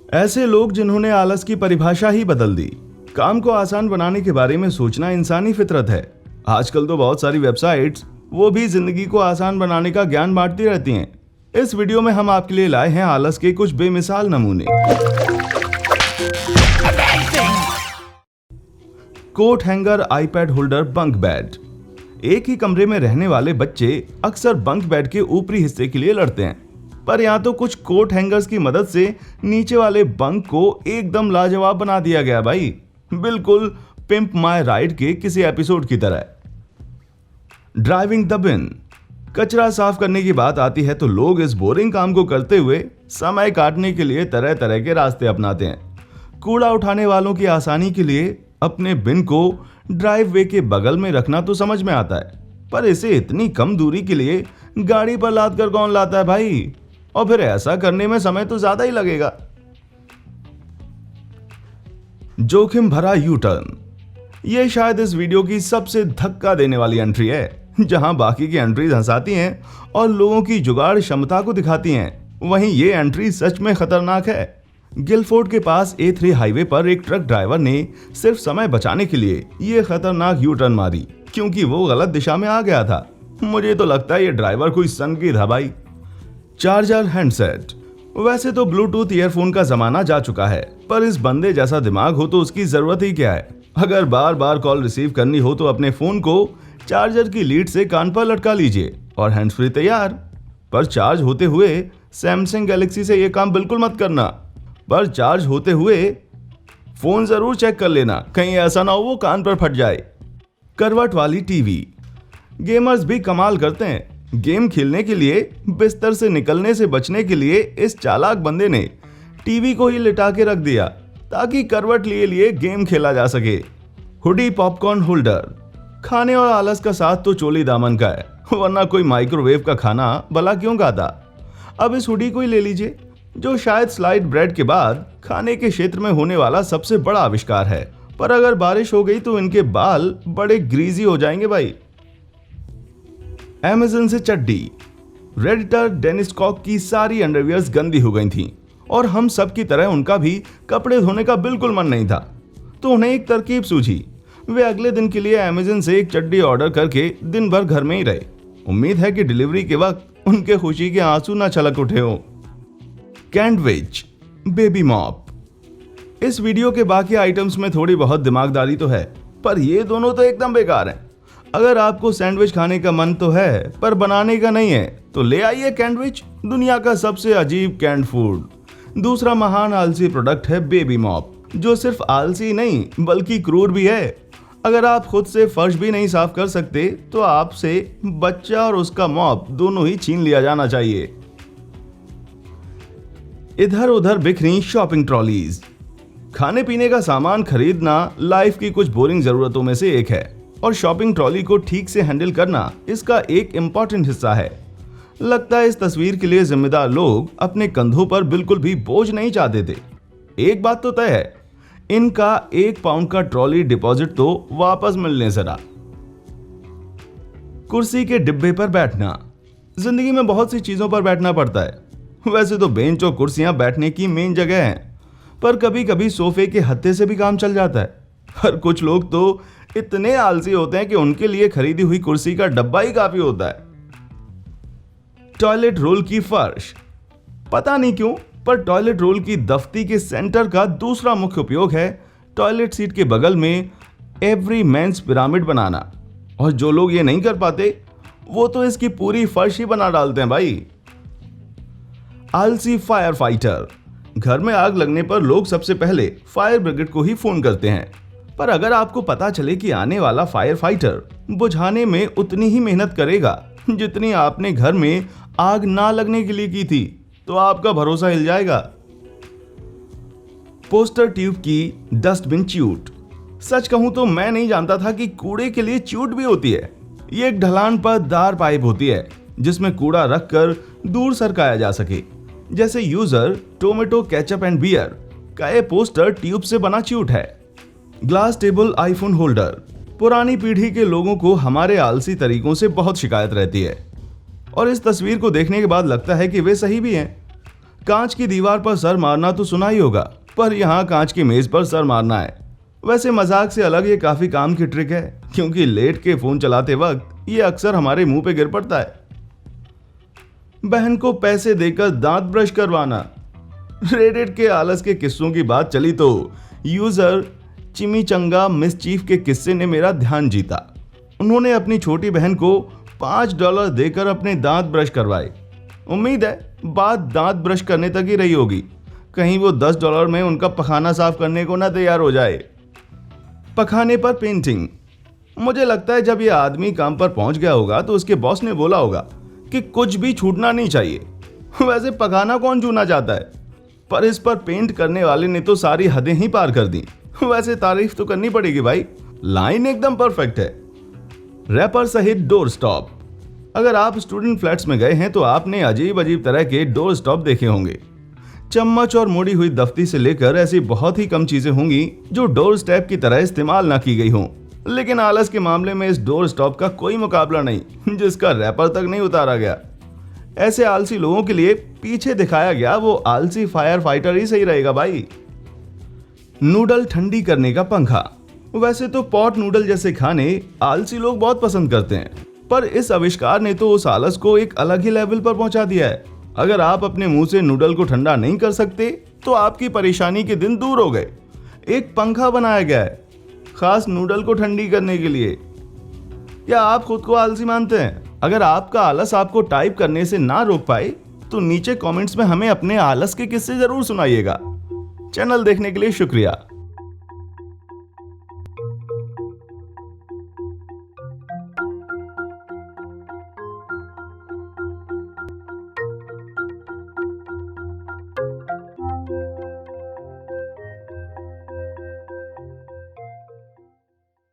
ऐसे लोग जिन्होंने आलस की परिभाषा ही बदल दी। काम को आसान बनाने के बारे में सोचना इंसानी फितरत है। आजकल तो बहुत सारी वेबसाइट्स वो भी जिंदगी को आसान बनाने का ज्ञान बांटती रहती हैं। इस वीडियो में हम आपके लिए लाए हैं आलस के कुछ बेमिसाल नमूने। Coat hanger iPad holder bunk bed. एक ही कमरे में रहने वाले बच्चे अक्सर बंक बेड के ऊपरी हिस्से के लिए लड़ते हैं, पर यहाँ तो कुछ कोट हैंगर्स की मदद से नीचे वाले बंक को एकदम लाजवाब बना दिया गया भाई, बिल्कुल पिंप माय राइड के किसी एपिसोड की तरह। ड्राइविंग द बिन। कचरा साफ करने की बात आती है तो लोग इस बोरिंग काम को करते हुए समय काटने के लिए तरह तरह के रास्ते अपनाते हैं। कूड़ा उठाने वालों की आसानी के लिए अपने बिन को ड्राइव वे के बगल में रखना तो समझ में आता है, पर इसे इतनी कम दूरी के लिए गाड़ी पर लाद कर कौन लाता है भाई? और फिर ऐसा करने में समय तो ज्यादा ही लगेगा। जोखिम भरा यू टर्न। यह शायद इस वीडियो की सबसे धक्का देने वाली एंट्री है, जहां बाकी की एंट्रीज हंसाती हैं और लोगों की जुगाड़ क्षमता को दिखाती हैं, वहीं ये एंट्री सच में खतरनाक है। गिलफोर्ड के पास A3 हाईवे पर एक ट्रक ड्राइवर ने सिर्फ समय बचाने के लिए ये खतरनाक यू टर्न मारी, क्योंकि वो गलत दिशा में आ गया था। मुझे तो लगता है ये ड्राइवर कोई सन की था भाई। Charger handset. वैसे तो ब्लूटूथ ईयरफोन का जमाना जा चुका है, पर इस बंदे जैसा दिमाग हो तो उसकी जरूरत ही क्या है। अगर बार बार कॉल रिसीव करनी हो तो अपने फोन को चार्जर की लीड से कान पर लटका लीजिए और हैंड्स फ्री तैयार। पर चार्ज होते हुए सैमसंग गैलेक्सी से ये काम बिल्कुल मत करना। पर चार्ज होते हुए फोन जरूर चेक कर लेना, कहीं ऐसा ना हो वो कान पर फट जाए। करवट वाली टीवी। गेमर्स भी कमाल करते हैं। गेम खेलने के लिए बिस्तर से निकलने से बचने के लिए इस चालाक बंदे ने टीवी को ही लिटा के रख दिया ताकि करवट लिए लिए गेम खेला जा सके। Hoodie popcorn holder. खाने और आलस का साथ तो चोली दामन का है, वरना कोई माइक्रोवेव का खाना भला क्यों खाता। अब इस हुडी को ही ले लीजिए, जो शायद स्लाइड ब्रेड के बाद खाने के क्षेत्र में होने वाला सबसे बड़ा आविष्कार है। पर अगर बारिश हो गई तो इनके बाल बड़े ग्रीजी हो जाएंगे भाई। अमेज़न से चड्डी। रेडिटर डेनिस कॉक की सारी अंडरवियर्स गंदी हो गई थीं और हम सब की तरह उनका भी कपड़े धोने का बिल्कुल मन नहीं था, तो उन्हें एक तरकीब सूझी। वे अगले दिन के लिए अमेज़न से एक चड्डी ऑर्डर करके दिन भर घर में ही रहे। उम्मीद है कि डिलीवरी के वक्त उनके खुशी के आंसू ना छलक उठे हों। कैंडविच बेबी मॉप। इस वीडियो के बाकी आइटम्स में थोड़ी बहुत दिमागदारी तो है, पर ये दोनों तो एकदम बेकार हैं। अगर आपको सैंडविच खाने का मन तो है पर बनाने का नहीं है तो ले आइए कैंडविच, दुनिया का सबसे अजीब कैंड फूड। दूसरा महान आलसी प्रोडक्ट है बेबी मॉप, जो सिर्फ आलसी नहीं बल्कि क्रूर भी है। अगर आप खुद से फर्श भी नहीं साफ कर सकते तो आपसे बच्चा और उसका मॉप दोनों ही छीन लिया जाना चाहिए। इधर उधर बिखरी शॉपिंग ट्रॉलीज। खाने पीने का सामान खरीदना लाइफ की कुछ बोरिंग जरूरतों में से एक है और शॉपिंग ट्रॉली को ठीक से हैंडल करना इसका एक इम्पॉर्टेंट हिस्सा है। लगता है इस तस्वीर के लिए जिम्मेदार लोग अपने कंधों पर बिल्कुल भी बोझ नहीं चाहते थे। एक बात तो तय है, इनका 1 पाउंड का ट्रॉली डिपॉजिट तो वापस मिलने से रहा। कुर्सी के डिब्बे पर बैठना। जिंदगी में बहुत सी चीजों पर बैठना पड़ता है। वैसे तो बेंच और कुर्सियां बैठने की मेन जगह हैं, पर कभी कभी सोफे के हत्थे से भी काम चल जाता है। पर कुछ लोग तो इतने आलसी होते हैं कि उनके लिए खरीदी हुई कुर्सी का डब्बा ही काफी होता है। टॉयलेट रोल की फर्श। पता नहीं क्यों, पर टॉयलेट रोल की दफ्ती के सेंटर का दूसरा मुख्य उपयोग है टॉयलेट सीट के बगल में एवरी मेंस पिरामिड बनाना। और जो लोग ये नहीं कर पाते वो तो इसकी पूरी फर्श ही बना डालते हैं भाई। आलसी फायर फाइटर। घर में आग लगने पर लोग सबसे पहले फायर ब्रिगेड को ही फोन करते हैं, पर अगर आपको पता चले कि आने वाला फायर फाइटर बुझाने में उतनी ही मेहनत करेगा जितनी आपने घर में आग ना लगने के लिए की थी, तो आपका भरोसा हिल जाएगा। पोस्टर ट्यूब की डस्टबिन च्यूट। सच कहूं तो मैं नहीं जानता था कि कूड़े के लिए च्यूट भी होती है। ये एक ढलान पर दार पाइप होती है जिसमें कूड़ा रखकर दूर सरकाया जा सके। जैसे user tomato ketchup and beer का ये पोस्टर ट्यूब से बना च्यूट है। Glass table iPhone holder. पुरानी पीढ़ी के लोगों को हमारे आलसी तरीकों से बहुत शिकायत रहती है और इस तस्वीर को देखने के बाद लगता है कि वे सही भी हैं। कांच की दीवार पर सर मारना तो सुना ही होगा, पर यहाँ कांच की मेज पर सर मारना है। वैसे मजाक से अलग ये काफी काम की ट्रिक है, क्योंकि लेट के फोन चलाते वक्त ये अक्सर हमारे मुंह पे गिर पड़ता है। बहन को पैसे देकर दांत ब्रश करवाना। रेडिट के आलस के किस्सों की बात चली तो यूजर चिमीचंगा मिसचीफ के किस्से ने मेरा ध्यान जीता। उन्होंने अपनी छोटी बहन को $5 देकर अपने दांत ब्रश करवाए। उम्मीद है बात दांत ब्रश करने तक ही रही होगी, कहीं वो $10 में उनका पखाना साफ करने को ना तैयार हो जाए। पखाने पर पेंटिंग। मुझे लगता है जब ये आदमी काम पर पहुंच गया होगा तो उसके बॉस ने बोला होगा कि कुछ भी छूटना नहीं चाहिए। वैसे पखाना कौन छूना चाहता है, पर इस पर पेंट करने वाले ने तो सारी हदें ही पार कर दी। वैसे तारीफ तो करनी पड़ेगी भाई, लाइन एकदम परफेक्ट है। रैपर सहित डोर स्टॉप। अगर आप स्टूडेंट फ्लैट्स में गए हैं तो आपने अजीब अजीब तरह के डोर स्टॉप देखे होंगे। चम्मच और मोड़ी हुई दफ्ती से लेकर ऐसी बहुत ही कम चीजें होंगी जो डोर स्टेप की तरह इस्तेमाल ना की गई हों। लेकिन आलस के मामले में इस डोर स्टॉप का कोई मुकाबला नहीं, जिसका रैपर तक नहीं उतारा गया। ऐसे आलसी लोगों के लिए पीछे दिखाया गया वो आलसी फायर फाइटर ही सही रहेगा भाई। नूडल ठंडी करने का पंखा। वैसे तो पॉट नूडल जैसे खाने आलसी लोग बहुत पसंद करते हैं, पर इस आविष्कार ने तो उस आलस को एक अलग ही लेवल पर पहुंचा दिया है। अगर आप अपने मुंह से नूडल को ठंडा नहीं कर सकते तो आपकी परेशानी के दिन दूर हो गए। एक पंखा बनाया गया है खास नूडल को ठंडी करने के लिए। क्या आप खुद को आलसी मानते हैं? अगर आपका आलस आपको टाइप करने से ना रोक पाए तो नीचे कमेंट्स में हमें अपने आलस के किस्से जरूर सुनाइएगा। चैनल देखने के लिए शुक्रिया।